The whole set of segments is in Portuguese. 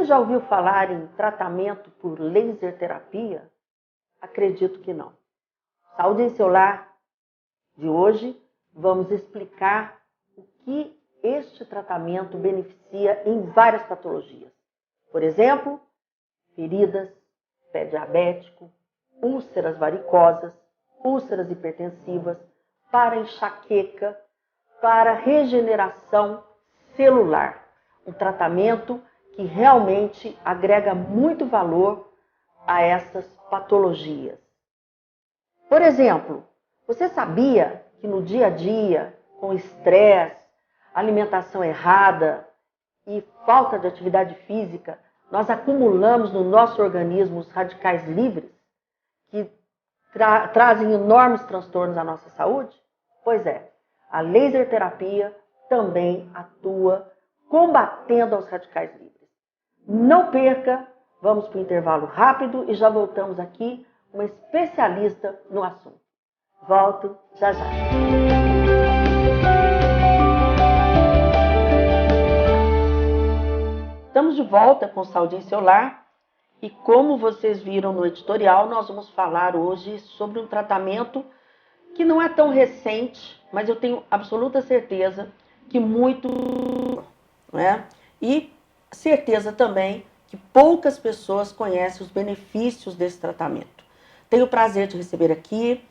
Você já ouviu falar em tratamento por laser terapia? Acredito que não. Saúde em seu lar de hoje, vamos explicar o que este tratamento beneficia em várias patologias. Por exemplo, feridas, pé diabético, úlceras varicosas, úlceras hipertensivas, para enxaqueca, para regeneração celular. Um tratamento que realmente agrega muito valor a essas patologias. Por exemplo, você sabia que no dia a dia, com estresse, alimentação errada e falta de atividade física, nós acumulamos no nosso organismo os radicais livres que trazem enormes transtornos à nossa saúde? Pois é, a laser terapia também atua combatendo os radicais livres. Não perca, vamos para o intervalo rápido e já voltamos aqui, uma especialista no assunto. Volto já já. Estamos de volta com Saúde em seu lar e como vocês viram no editorial, nós vamos falar hoje sobre um tratamento que não é tão recente, mas eu tenho absoluta certeza que muito, né? E certeza também que poucas pessoas conhecem os benefícios desse tratamento. Tenho o prazer de receber aqui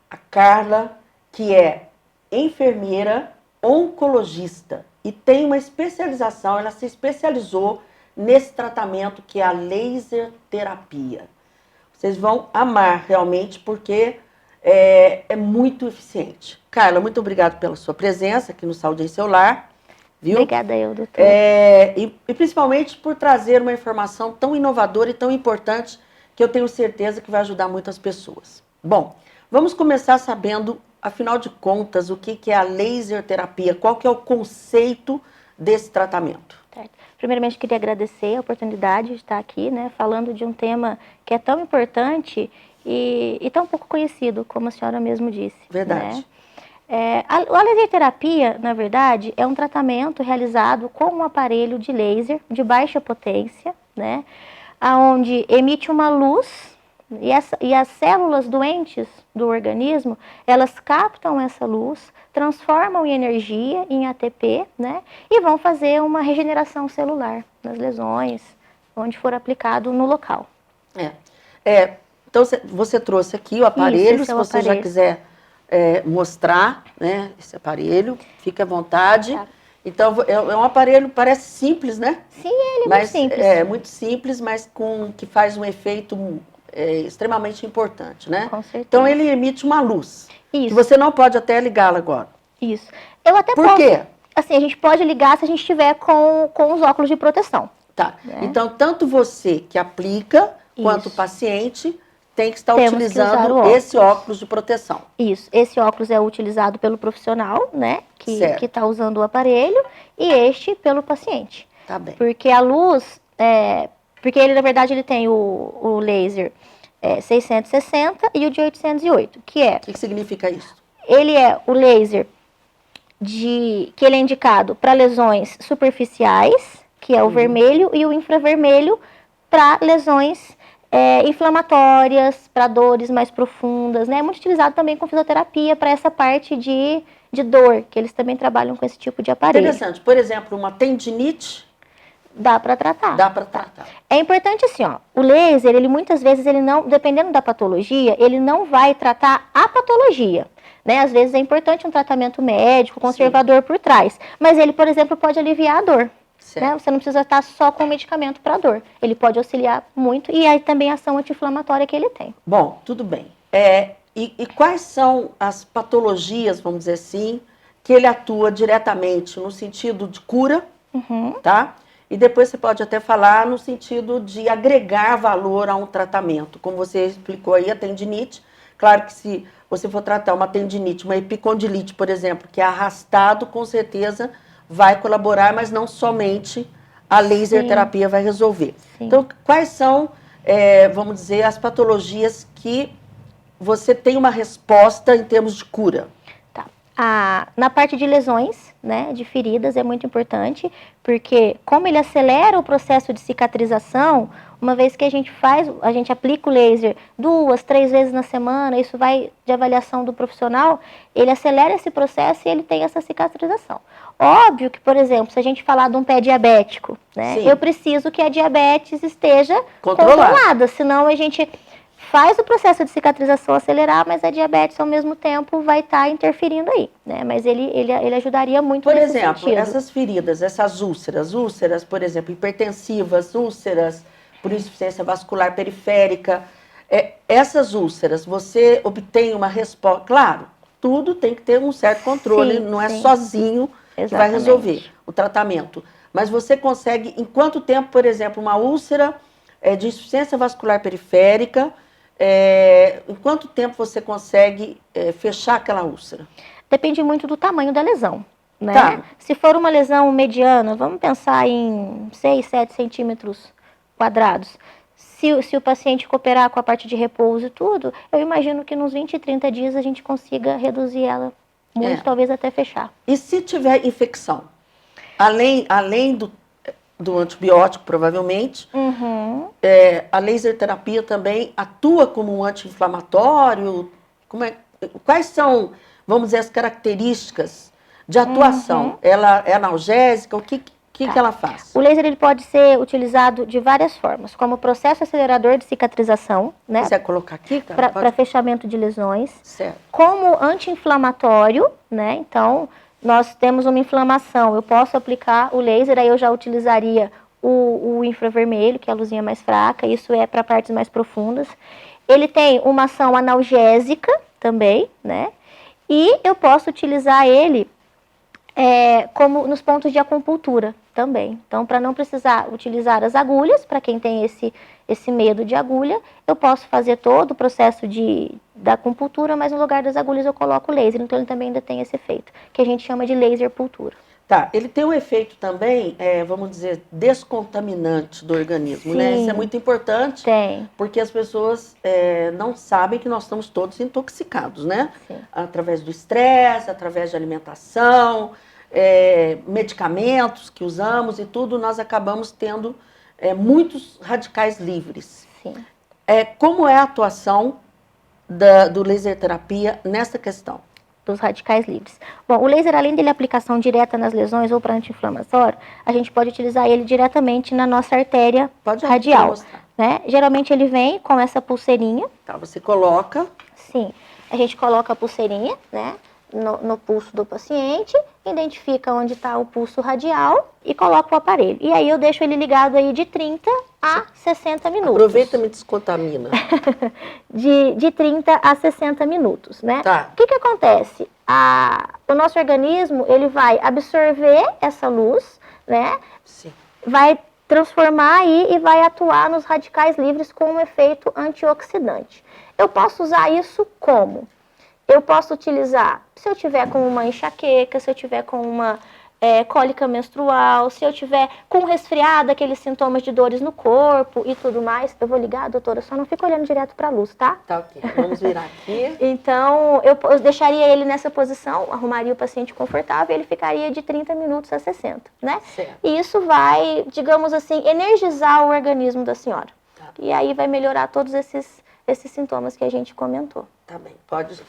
a Carla, que é enfermeira oncologista e tem uma especialização, ela se especializou nesse tratamento que é a laser terapia. Vocês vão amar realmente porque é muito eficiente. Carla, muito obrigada pela sua presença aqui no Saúde em seu lar. Viu? Obrigada eu, doutor. E principalmente por trazer uma informação tão inovadora e tão importante que eu tenho certeza que vai ajudar muitas pessoas. Bom, vamos começar sabendo, afinal de contas, o que é a laser terapia, qual que é o conceito desse tratamento. Certo. Primeiramente, queria agradecer a oportunidade de estar aqui, né, falando de um tema que é tão importante e tão pouco conhecido, como a senhora mesmo disse. Verdade. Né? A laser terapia, na verdade, é um tratamento realizado com um aparelho de laser de baixa potência, né, onde emite uma luz e as células doentes do organismo, elas captam essa luz, transformam em energia, em ATP, né, e vão fazer uma regeneração celular nas lesões, onde for aplicado no local. Então, você trouxe aqui o aparelho, Isso, se você já quiser mostrar, né, esse aparelho, fique à vontade. Tá. Então, é um aparelho, parece simples, né? Sim, ele é muito simples. É muito simples, mas que faz um efeito extremamente importante, né? Com certeza. Então, ele emite uma luz. Isso. Que você não pode até ligá-la agora. Isso. Eu até Por posso... quê? Assim, a gente pode ligar se a gente estiver com os óculos de proteção. Tá. Né? Então, tanto você que aplica, quanto o paciente, tem que estar utilizando esse óculos de proteção. Isso. Esse óculos é utilizado pelo profissional, né? Que está usando o aparelho, e este pelo paciente. Tá bem. Porque a luz... porque ele, na verdade, ele tem o laser 660 e o de 808, que é... O que significa isso? Ele é o laser que ele é indicado para lesões superficiais, que é o vermelho, e o infravermelho para lesões inflamatórias, para dores mais profundas, né? É muito utilizado também com fisioterapia para essa parte de dor, que eles também trabalham com esse tipo de aparelho. Interessante. Por exemplo, uma tendinite... Dá para tratar. Dá para tratar. É importante assim, ó, o laser, ele muitas vezes, ele não, dependendo da patologia, ele não vai tratar a patologia, né? Às vezes é importante um tratamento médico, conservador por trás, mas ele, por exemplo, pode aliviar a dor. Né? Você não precisa estar só com medicamento para dor. Ele pode auxiliar muito e aí também a ação anti-inflamatória que ele tem. Bom, tudo bem. E quais são as patologias, vamos dizer assim, que ele atua diretamente no sentido de cura, tá? E depois você pode até falar no sentido de agregar valor a um tratamento. Como você explicou aí, a tendinite. Claro que se você for tratar uma tendinite, uma epicondilite, por exemplo, que é arrastado, com certeza vai colaborar, mas não somente a laser terapia vai resolver. Sim. Então, quais são, vamos dizer, as patologias que você tem uma resposta em termos de cura? Tá. Na parte de lesões, né, de feridas, é muito importante, porque como ele acelera o processo de cicatrização, uma vez que a gente aplica o laser 2, 3 vezes na semana, isso vai de avaliação do profissional, ele acelera esse processo e ele tem essa cicatrização. Óbvio que, por exemplo, se a gente falar de um pé diabético, né, eu preciso que a diabetes esteja controlada, senão a gente faz o processo de cicatrização acelerar, mas a diabetes ao mesmo tempo vai estar interferindo aí, né? Mas ele ajudaria muito nesse sentido. Por exemplo, essas feridas, essas úlceras, por exemplo, hipertensivas, úlceras por insuficiência vascular periférica, essas úlceras, você obtém uma resposta, claro, tudo tem que ter um certo controle, não é sozinho que vai resolver o tratamento. Mas você consegue, em quanto tempo, por exemplo, uma úlcera de insuficiência vascular periférica, em quanto tempo você consegue fechar aquela úlcera? Depende muito do tamanho da lesão, né? Tá. Se for uma lesão mediana, vamos pensar em 6, 7 centímetros quadrados. Se o paciente cooperar com a parte de repouso e tudo, eu imagino que nos 20, 30 dias a gente consiga reduzir ela muito, talvez até fechar. E se tiver infecção? Além do antibiótico, provavelmente, a laser terapia também atua como um anti-inflamatório? Quais são, vamos dizer, as características de atuação? Ela é analgésica? O que ela faz? O laser ele pode ser utilizado de várias formas, como processo acelerador de cicatrização, né? Você quer colocar aqui, para fechamento de lesões. Certo. Como anti-inflamatório, né? Então, nós temos uma inflamação, eu posso aplicar o laser, aí eu já utilizaria o infravermelho, que é a luzinha mais fraca, isso é para partes mais profundas. Ele tem uma ação analgésica também, né? E eu posso utilizar ele como nos pontos de acupuntura também. Então, para não precisar utilizar as agulhas, para quem tem esse medo de agulha, eu posso fazer todo o processo da acupuntura, mas no lugar das agulhas eu coloco o laser. Então, ele também ainda tem esse efeito, que a gente chama de laser pultura. Tá, ele tem um efeito também, vamos dizer, descontaminante do organismo, Sim, né? Isso é muito importante, tem. Porque as pessoas não sabem que nós estamos todos intoxicados, né? Sim. Através do estresse, através de alimentação, medicamentos que usamos e tudo, nós acabamos tendo muitos radicais livres. Sim. Como é a atuação do laser terapia nessa questão? Dos radicais livres. Bom, o laser, além dele aplicação direta nas lesões ou para anti-inflamatório, a gente pode utilizar ele diretamente na nossa artéria radial. Né? Geralmente ele vem com essa pulseirinha. Tá, você coloca. Sim, a gente coloca a pulseirinha, né, no pulso do paciente, identifica onde está o pulso radial e coloca o aparelho. E aí eu deixo ele ligado aí de 30 a 60 minutos. Aproveita e me descontamina. de 30 a 60 minutos, né? Tá. O que acontece? O nosso organismo, ele vai absorver essa luz, né? Sim. Vai transformar aí e vai atuar nos radicais livres com um efeito antioxidante. Eu posso usar isso como? Eu posso utilizar, se eu tiver com uma enxaqueca, se eu tiver com uma cólica menstrual, se eu tiver com resfriado, aqueles sintomas de dores no corpo e tudo mais. Eu vou ligar, doutora, só não fica olhando direto para a luz, tá? Tá, ok. Vamos virar aqui. Então, eu deixaria ele nessa posição, arrumaria o paciente confortável e ele ficaria de 30 minutos a 60, né? Certo. E isso vai, digamos assim, energizar o organismo da senhora. Tá. E aí vai melhorar todos esses sintomas que a gente comentou. Tá bem. Pode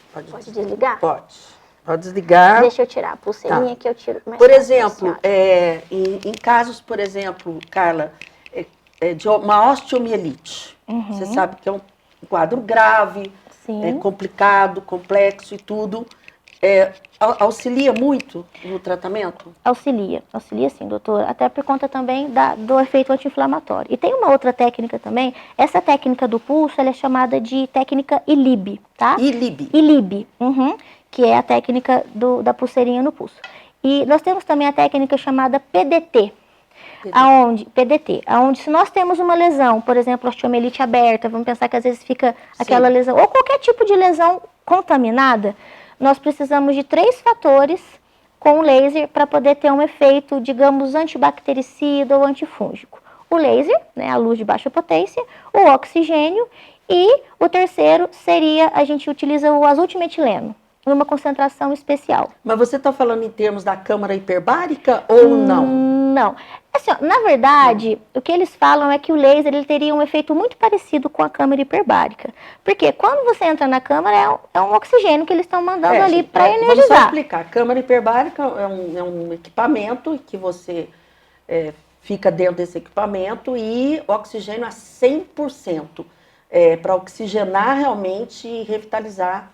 desligar? Pode desligar. Deixa eu tirar a pulseirinha que eu tiro. Por exemplo, em casos, por exemplo, Carla, de uma osteomielite, você sabe que é um quadro grave, complicado, complexo e tudo. Auxilia muito no tratamento? Auxilia sim, doutora. Até por conta também do efeito anti-inflamatório. E tem uma outra técnica também. Essa técnica do pulso, ela é chamada de técnica ILIB, tá? ILIB. Que é a técnica da pulseirinha no pulso. E nós temos também a técnica chamada PDT. Aonde se nós temos uma lesão, por exemplo, osteomielite aberta, vamos pensar que às vezes fica aquela lesão, ou qualquer tipo de lesão contaminada, nós precisamos de 3 fatores com o laser para poder ter um efeito, digamos, antibactericida ou antifúngico. O laser, né, a luz de baixa potência, o oxigênio e o terceiro seria, a gente utiliza o azultimetileno. numa concentração especial. Mas você está falando em termos da câmara hiperbárica ou não? Não. Assim, ó, na verdade, o que eles falam é que o laser ele teria um efeito muito parecido com a câmara hiperbárica. Porque quando você entra na câmara, é um oxigênio que eles estão mandando ali para energizar. Vamos só explicar. A câmara hiperbárica é um equipamento que você fica dentro desse equipamento e oxigênio a 100%. Para oxigenar realmente e revitalizar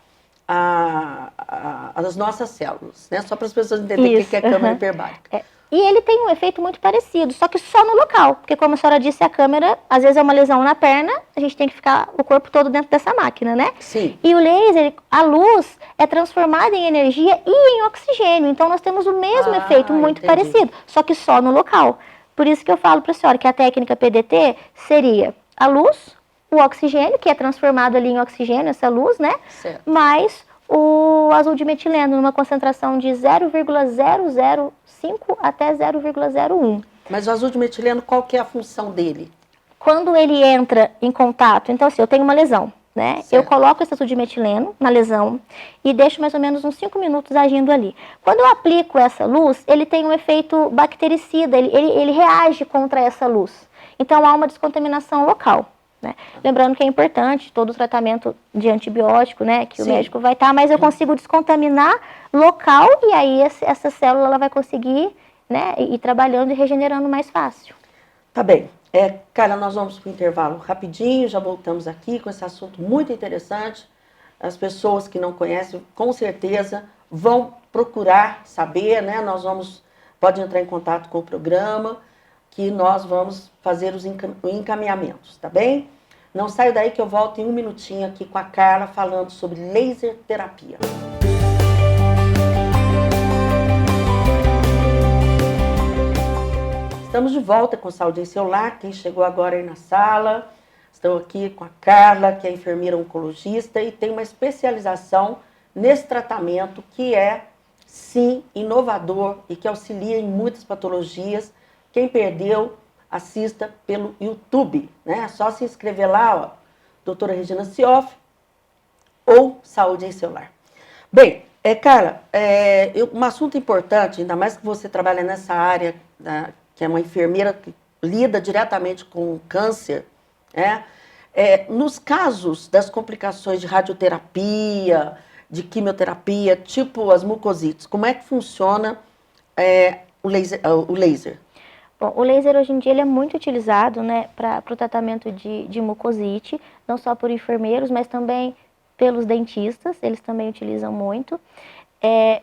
as nossas células, né? Só para as pessoas entenderem o que é câmara hiperbárica. E ele tem um efeito muito parecido, só que só no local, porque como a senhora disse, a câmera, às vezes é uma lesão na perna, a gente tem que ficar o corpo todo dentro dessa máquina, né? Sim. E o laser, a luz, é transformada em energia e em oxigênio, então nós temos o mesmo efeito muito parecido, só que só no local. Por isso que eu falo para a senhora que a técnica PDT seria a luz, o oxigênio, que é transformado ali em oxigênio, essa luz, né? Certo. Mais o azul de metileno, numa concentração de 0,005 até 0,01. Mas o azul de metileno, qual que é a função dele? Quando ele entra em contato, então assim, eu tenho uma lesão, né? Certo. Eu coloco esse azul de metileno na lesão e deixo mais ou menos uns 5 minutos agindo ali. Quando eu aplico essa luz, ele tem um efeito bactericida, ele reage contra essa luz. Então há uma descontaminação local. Né? Lembrando que é importante todo o tratamento de antibiótico, né, que o médico vai estar, mas eu consigo descontaminar local e aí essa célula ela vai conseguir, né, ir trabalhando e regenerando mais fácil. Tá bem. Cara, nós vamos para o intervalo rapidinho, já voltamos aqui com esse assunto muito interessante. As pessoas que não conhecem, com certeza, vão procurar saber, né? Pode entrar em contato com o programa, que nós vamos fazer os encaminhamentos, tá bem? Não saio daí que eu volto em um minutinho aqui com a Carla falando sobre laser terapia. Estamos de volta com Saúde em Seu Lar. Quem chegou agora aí na sala, estou aqui com a Carla, que é enfermeira oncologista e tem uma especialização nesse tratamento que é, sim, inovador e que auxilia em muitas patologias. Quem perdeu, assista pelo YouTube, né? É só se inscrever lá, ó, doutora Regina Sioff ou Saúde em Seu Lar. Bem, Carla, um assunto importante, ainda mais que você trabalha nessa área, que é uma enfermeira que lida diretamente com câncer, né? Nos casos das complicações de radioterapia, de quimioterapia, tipo as mucosites, como é que funciona o laser? Bom, o laser hoje em dia ele é muito utilizado, né, para o tratamento de mucosite, não só por enfermeiros, mas também pelos dentistas, eles também utilizam muito.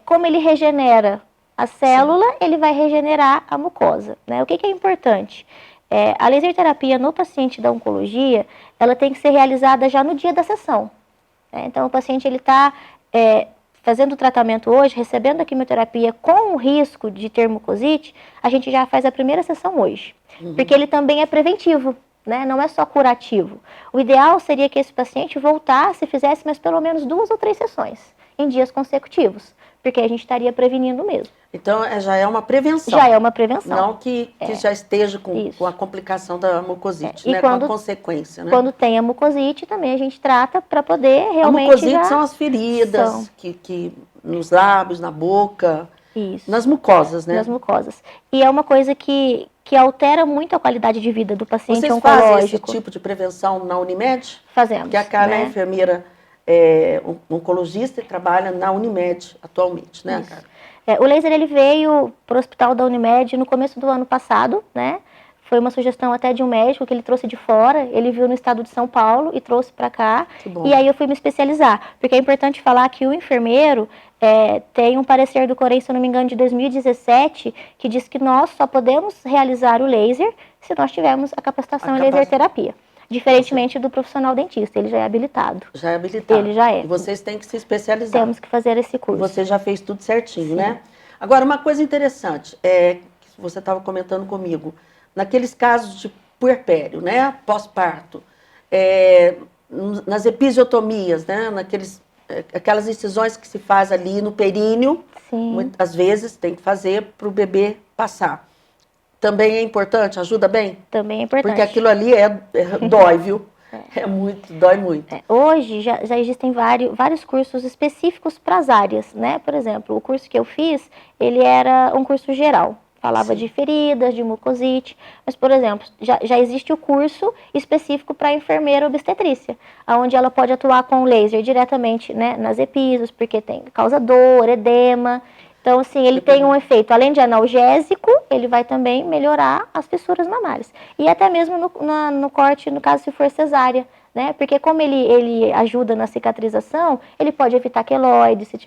Como ele regenera a célula, sim, ele vai regenerar a mucosa, né? O que é importante? A laser terapia no paciente da oncologia, ela tem que ser realizada já no dia da sessão. Né? Então, o paciente ele está fazendo o tratamento hoje, recebendo a quimioterapia com o risco de ter mucosite, a gente já faz a primeira sessão hoje. Uhum. Porque ele também é preventivo, né? Não é só curativo. O ideal seria que esse paciente voltasse e fizesse mais pelo menos 2 ou 3 sessões em dias consecutivos, porque a gente estaria prevenindo mesmo. Então, já é uma prevenção. Já é uma prevenção. Não que já esteja com a complicação da mucosite, né? Quando, com a consequência, né? Quando tem a mucosite, também a gente trata para poder realmente... A mucosite são as feridas que nos lábios, na boca, isso, nas mucosas, né? Nas mucosas. E é uma coisa que altera muito a qualidade de vida do paciente oncológico. Vocês fazem esse tipo de prevenção na Unimed? Fazemos. Porque a Carla é enfermeira oncologista e trabalha na Unimed atualmente, né, Carla? O laser ele veio para o hospital da Unimed no começo do ano passado, né? Foi uma sugestão até de um médico que ele trouxe de fora, ele viu no estado de São Paulo e trouxe para cá. Que bom. E aí eu fui me especializar, porque é importante falar que o enfermeiro tem um parecer do Corém, se eu não me engano, de 2017, que diz que nós só podemos realizar o laser se nós tivermos a capacitação em laser terapia. Diferentemente do profissional dentista, ele já é habilitado. Já é habilitado. Ele já é. E vocês têm que se especializar. Temos que fazer esse curso. Você já fez tudo certinho, sim, né? Agora, uma coisa interessante, que você estava comentando comigo, naqueles casos de puerpério, né? Pós-parto, nas episiotomias, né? Aquelas incisões que se faz ali no períneo, sim, muitas vezes tem que fazer para o bebê passar. Também é importante? Ajuda bem? Também é importante. Porque aquilo ali dói, viu? É muito, dói muito. Hoje já existem vários cursos específicos para as áreas, né? Por exemplo, o curso que eu fiz, ele era um curso geral. Falava de feridas, de mucosite, mas, por exemplo, já existe o curso específico para enfermeira obstetrícia, onde ela pode atuar com laser diretamente, né, nas episos, porque causa dor, edema. Então, assim, ele tem um efeito, além de analgésico, ele vai também melhorar as fissuras mamárias. E até mesmo no corte, no caso se for cesárea, né? Porque como ele ajuda na cicatrização, ele pode evitar queloide, se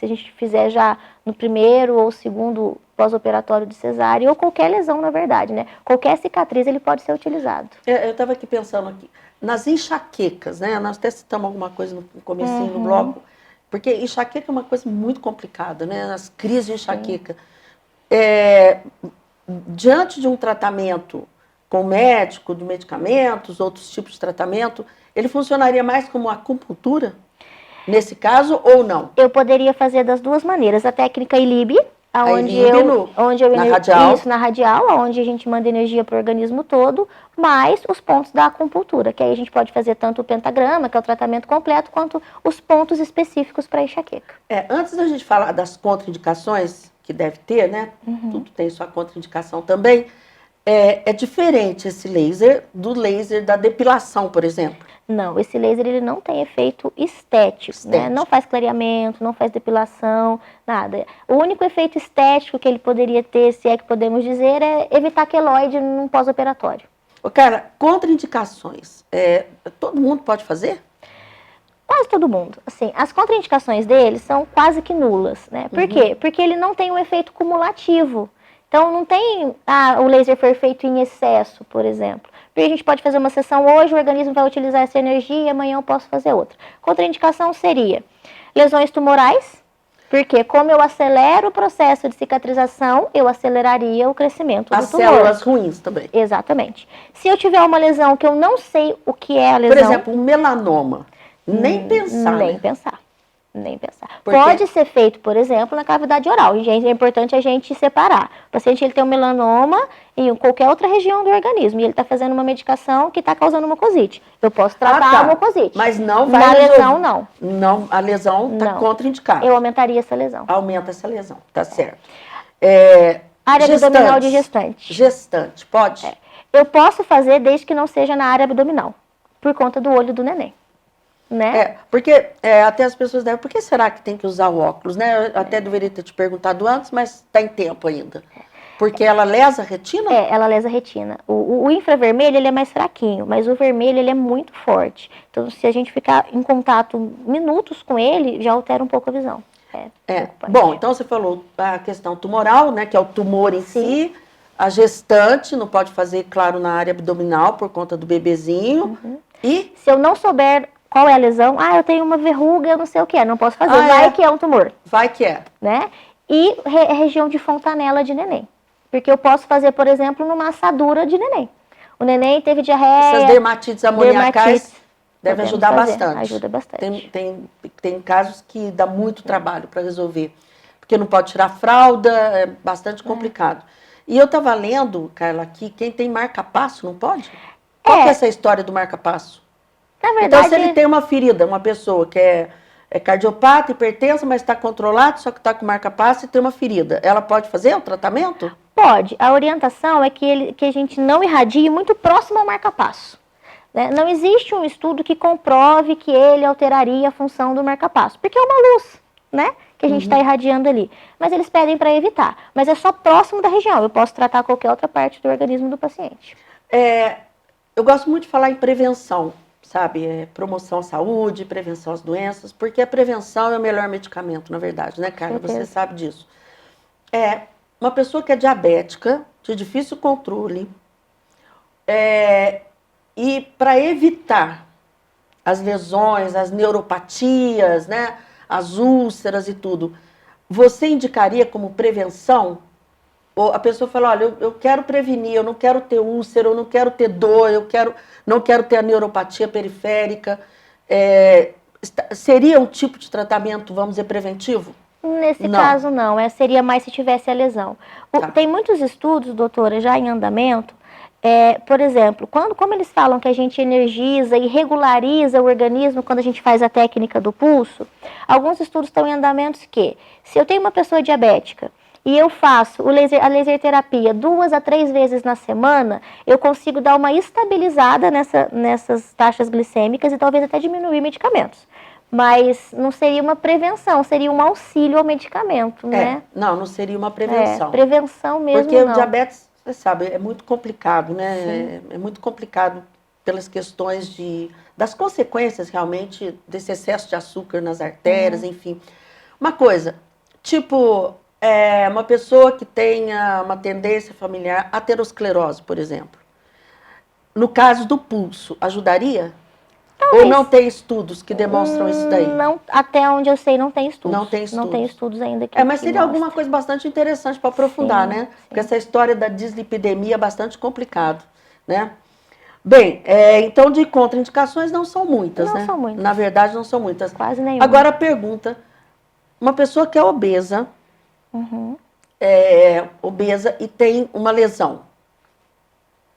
a gente fizer já no primeiro ou segundo pós-operatório de cesárea, ou qualquer lesão, na verdade, né? Qualquer cicatriz ele pode ser utilizado. Eu estava aqui pensando nas enxaquecas, né? Nós até citamos alguma coisa no comecinho do bloco, porque enxaqueca é uma coisa muito complicada, né? As crises de enxaqueca. Diante de um tratamento com médico, de medicamentos, outros tipos de tratamento, ele funcionaria mais como acupuntura, nesse caso, ou não? Eu poderia fazer das duas maneiras. A técnica ILIB, na radial, onde a gente manda energia para o organismo todo, mais os pontos da acupuntura, que aí a gente pode fazer tanto o pentagrama, que é o tratamento completo, quanto os pontos específicos para enxaqueca. Antes da gente falar das contraindicações, que deve ter, né? Tudo tem sua contraindicação também. É diferente esse laser do laser da depilação, por exemplo? Não, esse laser ele não tem efeito estético, né? Não faz clareamento, não faz depilação, nada. O único efeito estético que ele poderia ter, se é que podemos dizer, é evitar queloide num pós-operatório. Cara, contraindicações, todo mundo pode fazer? Quase todo mundo. Assim, as contraindicações dele são quase que nulas, né? Por quê? Porque ele não tem um efeito cumulativo. Então, não tem, o laser foi feito em excesso, por exemplo. Porque a gente pode fazer uma sessão hoje, o organismo vai utilizar essa energia e amanhã eu posso fazer outra. Contraindicação seria lesões tumorais, porque como eu acelero o processo de cicatrização, eu aceleraria o crescimento do tumor. As células ruins também. Exatamente. Se eu tiver uma lesão que eu não sei o que é a lesão... Por exemplo, um melanoma. Nem pensar, Nem né? pensar. Nem pensar. Pode ser feito, por exemplo, na cavidade oral. É importante a gente separar. O paciente ele tem um melanoma em qualquer outra região do organismo e ele está fazendo uma medicação que está causando mucosite. Eu posso tratar a mucosite. Mas não vai na lesão, não. Não, a lesão está contraindicada. Eu aumentaria essa lesão. Aumenta essa lesão, tá certo. Área abdominal de gestante. Gestante, pode? Eu posso fazer desde que não seja na área abdominal, por conta do olho do neném. Né? Porque até as pessoas devem, por que será que tem que usar o óculos, né? Eu até deveria ter te perguntado antes, mas está em tempo ainda. Porque ela lesa a retina? Ela lesa a retina. O infravermelho ele é mais fraquinho, mas o vermelho ele é muito forte. Então, se a gente ficar em contato minutos com ele, já altera um pouco a visão. Bom, então você falou a questão tumoral, né? Que é o tumor em si. A gestante não pode fazer, claro, na área abdominal por conta do bebezinho. E se eu não souber qual é a lesão? Eu tenho uma verruga, eu não sei o que é, não posso fazer. Vai que é um tumor. Vai que é. Né? E região de fontanela de neném. Porque eu posso fazer, por exemplo, numa assadura de neném. O neném teve diarreia. Essas dermatites amoniacais devem ajudar bastante. Ajuda bastante. Tem casos que dá muito trabalho para resolver. Porque não pode tirar fralda, é bastante complicado. E eu estava lendo, Carla, aqui, quem tem marca-passo não pode? Qual que é essa história do marca-passo? Na verdade, então, se ele tem uma ferida, uma pessoa que é cardiopata, hipertensa, mas está controlado, só que está com marca-passo e tem uma ferida, ela pode fazer o tratamento? Pode. A orientação é que a gente não irradie muito próximo ao marca-passo. Né? Não existe um estudo que comprove que ele alteraria a função do marca-passo, porque é uma luz, né? Que a gente está irradiando ali. Mas eles pedem para evitar. Mas é só próximo da região. Eu posso tratar qualquer outra parte do organismo do paciente. Eu gosto muito de falar em prevenção, sabe? Promoção à saúde, prevenção às doenças, porque a prevenção é o melhor medicamento, na verdade, né, Carla? Você sabe disso. Uma pessoa que é diabética, de difícil controle, e para evitar as lesões, as neuropatias, né? As úlceras e tudo, você indicaria como prevenção? Ou a pessoa fala, olha, eu quero prevenir, eu não quero ter úlcera, eu não quero ter dor, não quero ter a neuropatia periférica. Seria um tipo de tratamento, vamos dizer, preventivo? Nesse caso, não. Seria mais se tivesse a lesão. Tem muitos estudos, doutora, já em andamento, Por exemplo, como eles falam que a gente energiza e regulariza o organismo quando a gente faz a técnica do pulso, alguns estudos estão em andamento que, se eu tenho uma pessoa diabética e eu faço a laser terapia 2 a 3 vezes na semana, eu consigo dar uma estabilizada nessas taxas glicêmicas e talvez até diminuir medicamentos. Mas não seria uma prevenção, seria um auxílio ao medicamento, né? Não seria uma prevenção. Prevenção mesmo porque não. o diabetes, você sabe, é muito complicado, né? É muito complicado pelas questões das consequências, realmente, desse excesso de açúcar nas artérias, enfim. Uma coisa, tipo, uma pessoa que tenha uma tendência familiar à aterosclerose, por exemplo. No caso do pulso, ajudaria? Talvez. Ou não tem estudos que demonstram isso daí? Não, até onde eu sei, não tem estudos. Não tem estudos. Não tem estudos ainda que mas seria alguma coisa bastante interessante para aprofundar, né? Porque essa história da dislipidemia é bastante complicado, né? Bem, então de contraindicações não são muitas, né? Não são muitas. Na verdade, não são muitas. Quase nenhuma. Agora a pergunta, uma pessoa que é obesa, obesa e tem uma lesão,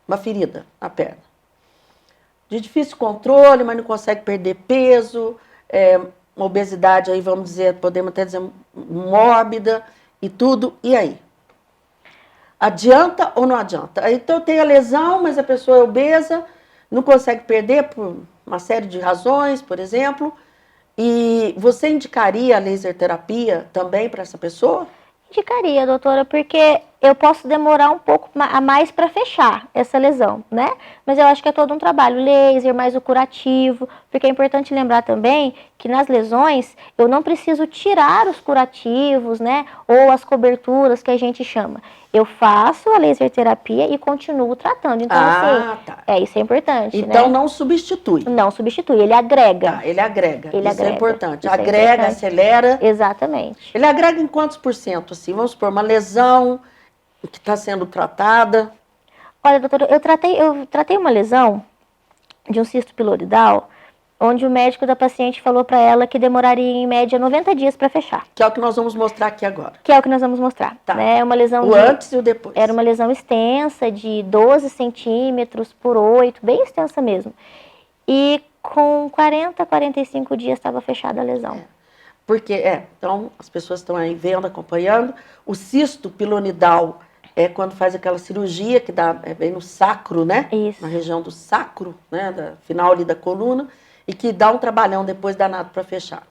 uma ferida na perna, de difícil controle, mas não consegue perder peso, uma obesidade aí, vamos dizer, podemos até dizer mórbida e tudo, e aí? Adianta ou não adianta? Então tem a lesão, mas a pessoa é obesa, não consegue perder por uma série de razões, por exemplo, e você indicaria a laser terapia também para essa pessoa? Indicaria, doutora, porque eu posso demorar um pouco a mais para fechar essa lesão, né? Mas eu acho que é todo um trabalho laser, mais o curativo, porque é importante lembrar também que nas lesões eu não preciso tirar os curativos, né? Ou as coberturas que a gente chama. Eu faço a laser terapia e continuo tratando. Então, isso é importante, então, né? não substitui. Não substitui, ele agrega. Ele agrega. Ele isso agrega. É importante. Isso agrega, é importante. Acelera. Exatamente. Ele agrega em quantos por cento? Assim, vamos supor, uma lesão que está sendo tratada. Olha, doutora, eu tratei uma lesão de um cisto piloridal, onde o médico da paciente falou para ela que demoraria em média 90 dias para fechar. Que é o que nós vamos mostrar aqui agora. Que é o que nós vamos mostrar. Tá. Né? Uma lesão antes e o depois. Era uma lesão extensa, de 12 centímetros por 8, bem extensa mesmo. E com 40, 45 dias estava fechada a lesão. Porque, então, as pessoas estão aí vendo, acompanhando. O cisto pilonidal é quando faz aquela cirurgia que dá bem no sacro, né? Isso. Na região do sacro, né? Final ali da coluna, e que dá um trabalhão depois danado para fechar.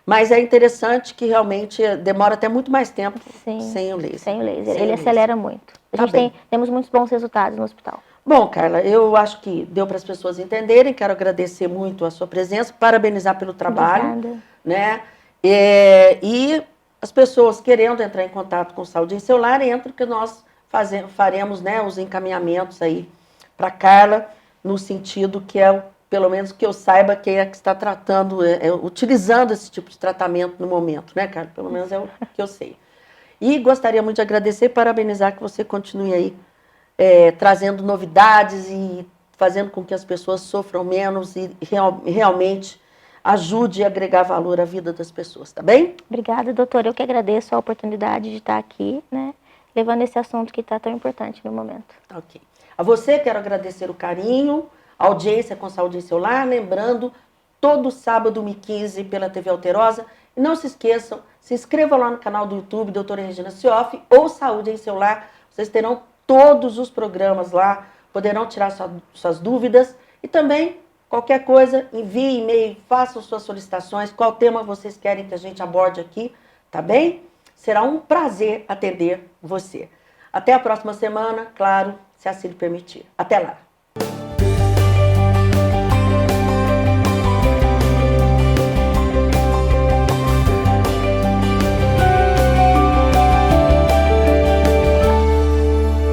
Mas é interessante que realmente demora até muito mais tempo sem o laser. Sem o laser. Ele acelera muito. A gente temos muitos bons resultados no hospital. Bom, Carla, eu acho que deu para as pessoas entenderem. Quero agradecer muito a sua presença, parabenizar pelo trabalho. Obrigada. Né? E as pessoas querendo entrar em contato com Saúde em Seu Lar, entram que nós faremos, né, os encaminhamentos aí para Carla, no sentido que pelo menos que eu saiba, quem é que está tratando, utilizando esse tipo de tratamento no momento, né, Carla? Pelo menos é o que eu sei. E gostaria muito de agradecer e parabenizar que você continue aí trazendo novidades e fazendo com que as pessoas sofram menos e realmente ajude a agregar valor à vida das pessoas, tá bem? Obrigada, doutora. Eu que agradeço a oportunidade de estar aqui, né, levando esse assunto que está tão importante no momento. Ok. A você quero agradecer o carinho, a audiência com Saúde em Seu Lar, lembrando, todo sábado, 1h15, pela TV Alterosa. E não se esqueçam, se inscrevam lá no canal do YouTube, doutora Regina Cioff, ou Saúde em Seu Lar. Vocês terão todos os programas lá, poderão tirar suas dúvidas. E também, qualquer coisa, envie e-mail, façam suas solicitações, qual tema vocês querem que a gente aborde aqui, tá bem? Será um prazer atender você. Até a próxima semana, claro, se assim lhe permitir. Até lá!